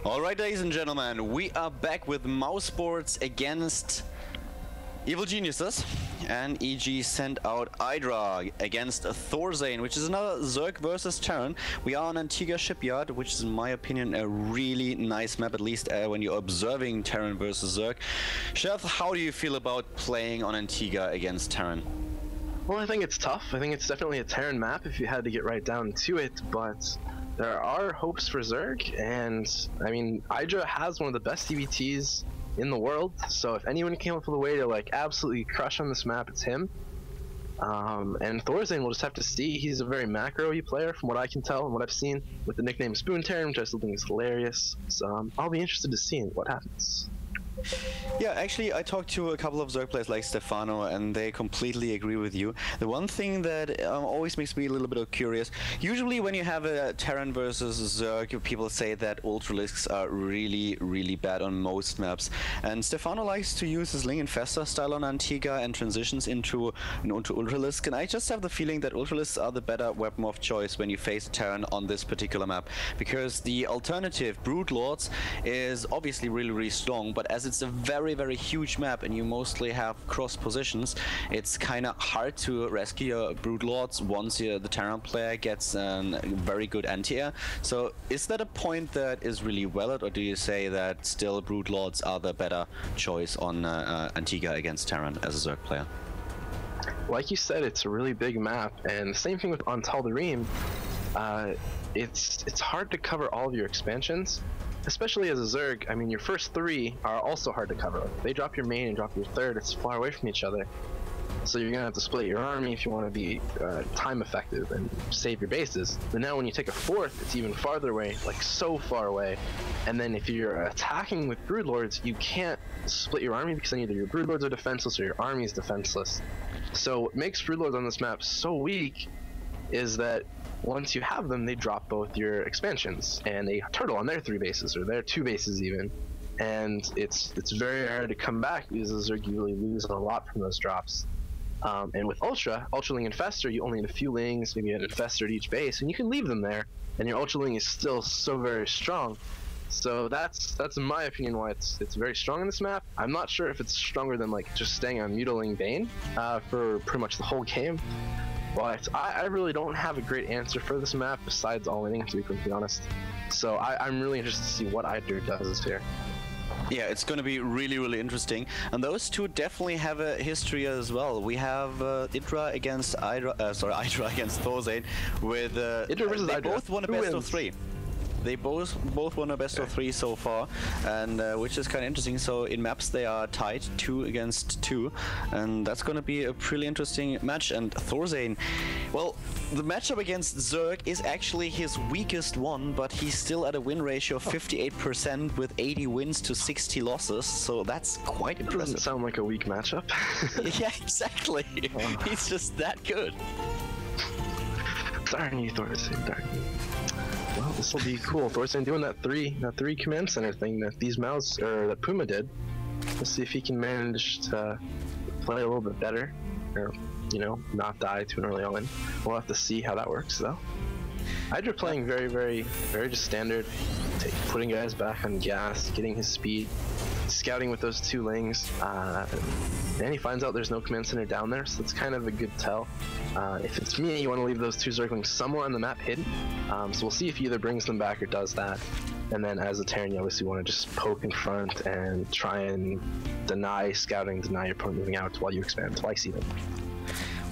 Alright, ladies and gentlemen, we are back with MouseSports against Evil Geniuses, and EG sent out Hydra against Thorzane, which is another Zerg versus Terran. We are on Antigua Shipyard, which is in my opinion a really nice map, at least when you're observing Terran versus Zerg. Sheth, how do you feel about playing on Antigua against Terran? Well, I think it's tough. I think it's definitely a Terran map if you had to get right down to it, but there are hopes for Zerg, and I mean, Hydra has one of the best EVTs in the world, so if anyone came up with a way to like absolutely crush on this map, it's him. And Thorzane, we'll just have to see. He's a very macro-y player from what I can tell and what I've seen, with the nickname Spoon Terran, which I still think is hilarious. So I'll be interested to see what happens. Yeah, actually, I talked to a couple of Zerg players like Stefano, and they completely agree with you. The one thing that always makes me a little bit curious, usually when you have a Terran versus Zerg, people say that Ultralisks are really bad on most maps. And Stefano likes to use his Ling Infestor style on Antigua and transitions into Ultralisk. And I just have the feeling that Ultralisks are the better weapon of choice when you face a Terran on this particular map. Because the alternative, Brood Lords, is obviously really strong, but as it's a very huge map and you mostly have cross positions, it's kind of hard to rescue your Brood Lords once the Terran player gets a very good anti-air. So is that a point that is really valid, or do you say that still Brood Lords are the better choice on Antigua against Terran as a Zerg player? Like you said, it's a really big map, and the same thing with on Tal'Darim. It's hard to cover all of your expansions. Especially as a Zerg, I mean, your first three are also hard to cover. If they drop your main and drop your third, it's far away from each other. So you're gonna have to split your army if you want to be time effective and save your bases. But now when you take a fourth, it's even farther away, like so far away. And then if you're attacking with Brood Lords, you can't split your army because then either your Brood Lords are defenseless or your army is defenseless. So what makes Brood Lords on this map so weak is that once you have them, they drop both your expansions, and they turtle on their 3 bases, or their 2 bases even. And it's very hard to come back because the Zerg really lose a lot from those drops. And with Ultra Ling Infestor, you only need a few Lings, maybe an Infestor at each base, and you can leave them there, and your Ultra Ling is still so very strong. So that's in my opinion why it's very strong in this map. I'm not sure if it's stronger than like just staying on Mutiling Bane for pretty much the whole game. But I really don't have a great answer for this map besides all-inning, to be completely honest. So I'm really interested to see what Hydra does here. Yeah, it's going to be really interesting. And those two definitely have a history as well. We have Hydra against Hydra against Thorzane with Hydra versus they Hydra. both won a best of 3. They both won a best of 3 so far, and which is kind of interesting. So in maps they are tied 2 against 2, and that's going to be a pretty interesting match. And Thorzane, well, the matchup against Zerg is actually his weakest one, but he's still at a win ratio of 58% with 80 wins to 60 losses. So that's quite impressive. Doesn't sound like a weak matchup. Yeah, exactly. He's just that good. Darn you, Thorzane, darn you. Well, this will be cool. Thorzane doing that three command center thing that that Puma did. Let's see if he can manage to play a little bit better, or not die to an early all-in. We'll have to see how that works, though. Hydra playing very just standard, putting guys back on gas, getting his speed, scouting with those 2 Lings. And he finds out there's no command center down there, so it's kind of a good tell. If it's me, you want to leave those 2 Zerglings somewhere on the map hidden. So we'll see if he either brings them back or does that. And then as a Terran, you obviously want to just poke in front and try and deny scouting, deny your opponent moving out while you expand twice even.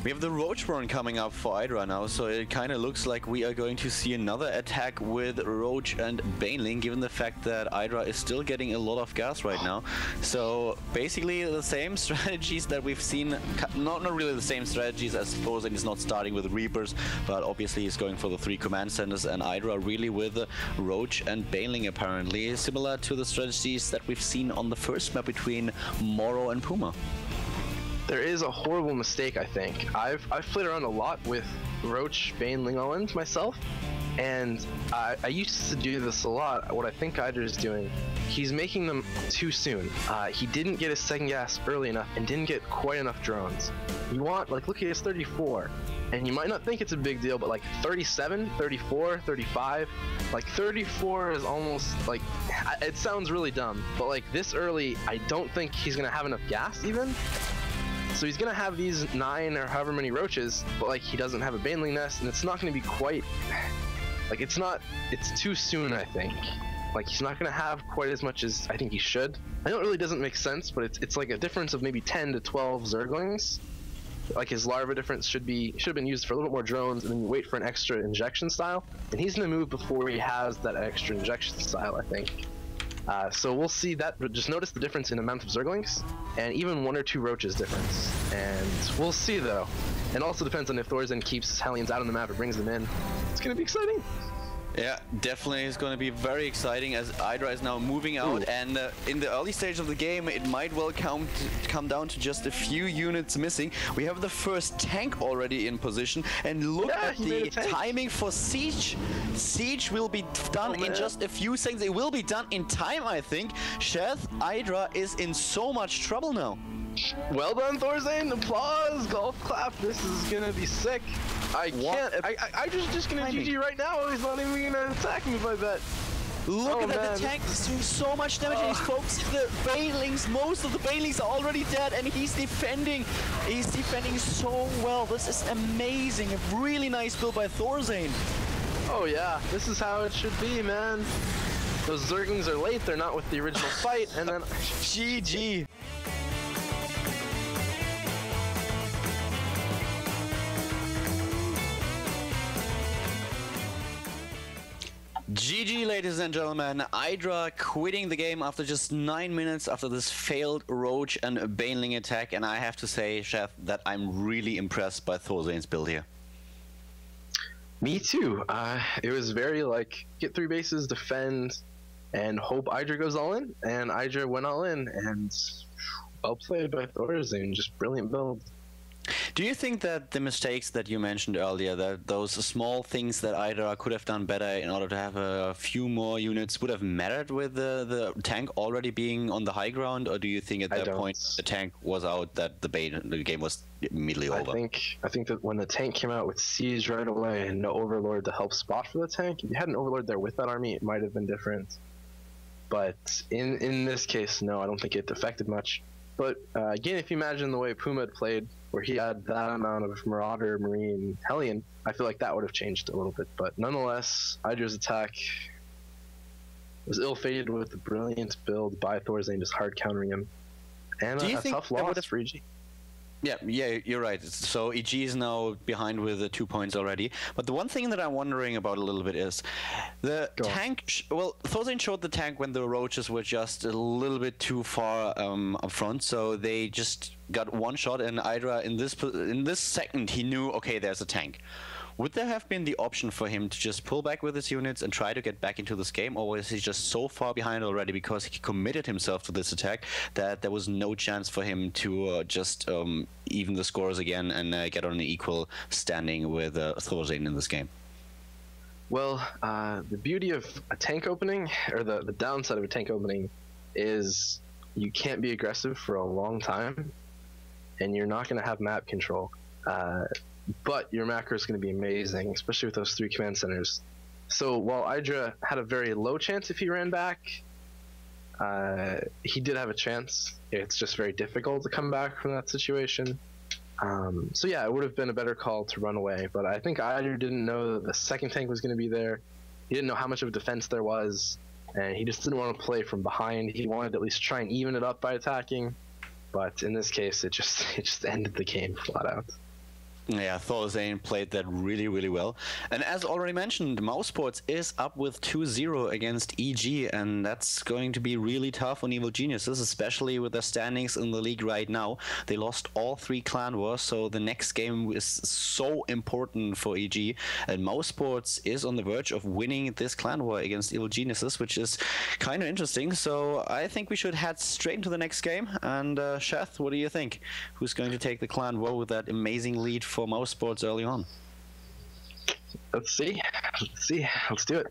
We have the Roach Burn coming up for Hydra now, so it kind of looks like we are going to see another attack with Roach and Baneling, given the fact that Hydra is still getting a lot of gas right now. So basically the same strategies that we've seen, not really the same strategies, as Thorzane is not starting with Reapers, but obviously he's going for the 3 command centers, and Hydra really with Roach and Baneling apparently, similar to the strategies that we've seen on the first map between Moro and Puma. There is a horrible mistake, I think. I've played around a lot with Roach, Bane, Ling Owens myself, and I used to do this a lot. What I think Hydra is doing, he's making them too soon. He didn't get his second gas early enough and didn't get quite enough drones. You want, like, look at his 34, And you might not think it's a big deal, but like 37, 34, 35, like 34 is almost like, it sounds really dumb, but like this early, I don't think he's gonna have enough gas even. So he's gonna have these 9 or however many roaches, but like he doesn't have a baneling nest, and it's not gonna be quite, like it's too soon, I think. Like he's not gonna have quite as much as I think he should. I know it really doesn't make sense, but it's like a difference of maybe 10 to 12 zerglings. Like his larva difference should have been used for a little bit more drones, and then you wait for an extra injection style, and he's gonna move before he has that extra injection style, I think. So we'll see that, but just notice the difference in amount of zerglings, and even 1 or 2 roaches difference, and we'll see though. And also depends on if Thorzen keeps Hellions out on the map or brings them in. It's gonna be exciting. Yeah, definitely is going to be very exciting as Hydra is now moving out. Ooh. And in the early stage of the game, it might well come down to just a few units missing. We have the first tank already in position, and look at the timing for Siege. Siege will be done in just a few seconds. It will be done in time, I think. Sheth, Hydra is in so much trouble now. Well done, Thorzen. Applause, golf clap. This is gonna be sick. I just gonna GG right now. He's not even gonna attack me if I bet. Look at that, the tank is doing so much damage, and he's focusing the banelings. Most of the banelings are already dead, and he's defending. He's defending so well. This is amazing. A really nice build by Thorzen. Oh yeah, this is how it should be, man. Those Zerglings are late. They're not with the original fight, and then GG. GG, ladies and gentlemen. Hydra quitting the game after just 9 minutes after this failed Roach and Baneling attack, and I have to say, Chef, that I'm really impressed by Thorzen's build here. Me too. It was very like, get 3 bases, defend, and hope Hydra goes all in, and Hydra went all in, and well played by Thorzen. Just brilliant build. Do you think that the mistakes that you mentioned earlier, that those small things that Hydra could have done better in order to have a few more units, would have mattered with the tank already being on the high ground, or do you think at that point the tank was out, that the game was immediately over? I think that when the tank came out with Siege right away and no Overlord to help spot for the tank, if you had an Overlord there with that army, it might have been different. But in this case, no, I don't think it affected much. But again, if you imagine the way Puma had played, where he had that amount of Marauder, Marine, Hellion, I feel like that would have changed a little bit. But nonetheless, Hydra's attack was ill-fated with the brilliant build by Thorzen, just hard countering him. And a tough loss for EG. Yeah, you're right. So EG is now behind with 2 points already. But the one thing that I'm wondering about a little bit is the tank. Well, Thorzen showed the tank when the roaches were just a little bit too far up front, so they just got one shot. And Hydra in this second, he knew, okay, there's a tank. Would there have been the option for him to just pull back with his units and try to get back into this game, or was he just so far behind already because he committed himself to this attack that there was no chance for him to just even the scores again and get on an equal standing with Thorzen in this game? Well, the beauty of a tank opening, or the downside of a tank opening, is you can't be aggressive for a long time, and you're not going to have map control. But your macro is going to be amazing, especially with those 3 command centers. So while Hydra had a very low chance if he ran back, he did have a chance. It's just very difficult to come back from that situation. So yeah, it would have been a better call to run away. But I think Hydra didn't know that the second tank was going to be there. He didn't know how much of a defense there was, and he just didn't want to play from behind. He wanted to at least try and even it up by attacking. But in this case, it just ended the game flat out. Yeah, Thorzen played that really, really well. And as already mentioned, MouseSports is up with 2-0 against EG, and that's going to be really tough on Evil Geniuses, especially with their standings in the league right now. They lost all 3 clan wars, so the next game is so important for EG. And MouseSports is on the verge of winning this clan war against Evil Geniuses, which is kind of interesting. So I think we should head straight into the next game. And Sheth, what do you think? Who's going to take the clan war with that amazing lead for MouseSports early on? Let's see. Let's do it.